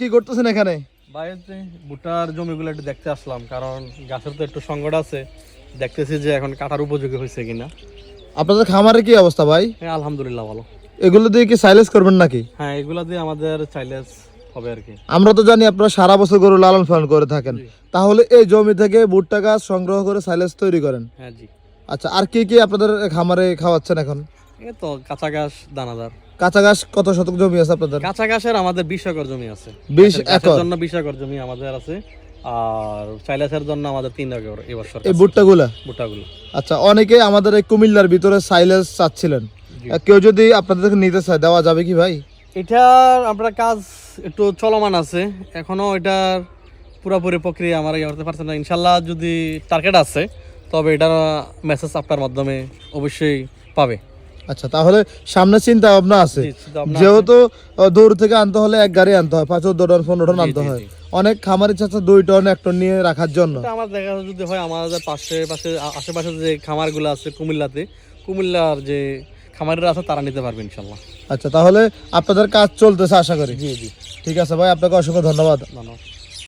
কি করতেছেন এখানে? বাইরে ভুট্টার জমিগুলো একটু দেখতে আসলাম, কারণ গাছের তো একটু সংকট আছে। দেখতেছি যে এখন কাটার উপযোগী হয়েছে কিনা। আপনাদের খামারে কি অবস্থা ভাই? হ্যাঁ, আলহামদুলিল্লাহ ভালো। এগুলো দিয়ে কি সাইলেজ করবেন নাকি? হ্যাঁ, এগুলা দিয়ে আমাদের চাইলেজ হবে আর কি। আমরা তো জানি আপনারা সারা বছর গরু লালন পালন করে থাকেন, তাহলে এই জমি থেকে ভুট্টা গাছ সংগ্রহ করে সাইলেজ তৈরি করেন? হ্যাঁ জি। আচ্ছা, আর কি কি আপনাদের খামারে খাওয়াচ্ছেন এখন? এই তো কাঁচা ঘাস, দানাদার। কাঁচা ঘাস কত শতক জমি আছে আপনাদের? কাঁচা ঘাসের আমাদের 20 একর জমি আছে। 20 ঘাসের একর জন্য 20 একর জমি আমাদের আছে, আর চাইলেজের জন্য আমাদের 3 একর এবছর এই ভুট্টাগুলা। ভুট্টাগুলো। আচ্ছা, অনেকে আমাদের এই কুমিল্লার ভিতরে সাইলেজ চাচ্ছিলেন, জি। কেউ যদি আপনাদের থেকে নিতে চায় দেওয়া যাবে কি ভাই? এটার আমরা কাজ একটু চলমান আছে, এখনো এটার পুরোপুরি প্রক্রিয়া আমরা ইয়ে করতে পারছি না। ইনশাল্লাহ যদি টার্গেট আছে, তবে এটার মেসেজ আপনার মাধ্যমে অবশ্যই পাবে। আচ্ছা, তাহলে সামনে চিন্তা ভাবনা আছে, জি, চিন্তা ভাবনা যেহেতু দূর থেকে আনতে হলে এক গাড়ি আনতে হয়, 14 টন 15 টন জি, আনতে জি, হয়। জি। অনেক খামারি চাচ্ছে 2 টন 1 টন নিয়ে রাখার জন্য। এটা আমার দেখা যায় যদি হয়, আমাদের আশেপাশে যে খামারগুলো আছে কুমিল্লার যে খামারিরা আছে তারা নিতে পারবে ইনশাল্লাহ। আচ্ছা, তাহলে আপনাদের কাজ চলতেছে আশা করি। জি জি, ঠিক আছে ভাই, আপনাকে অসংখ্য ধন্যবাদ। ধন্যবাদ।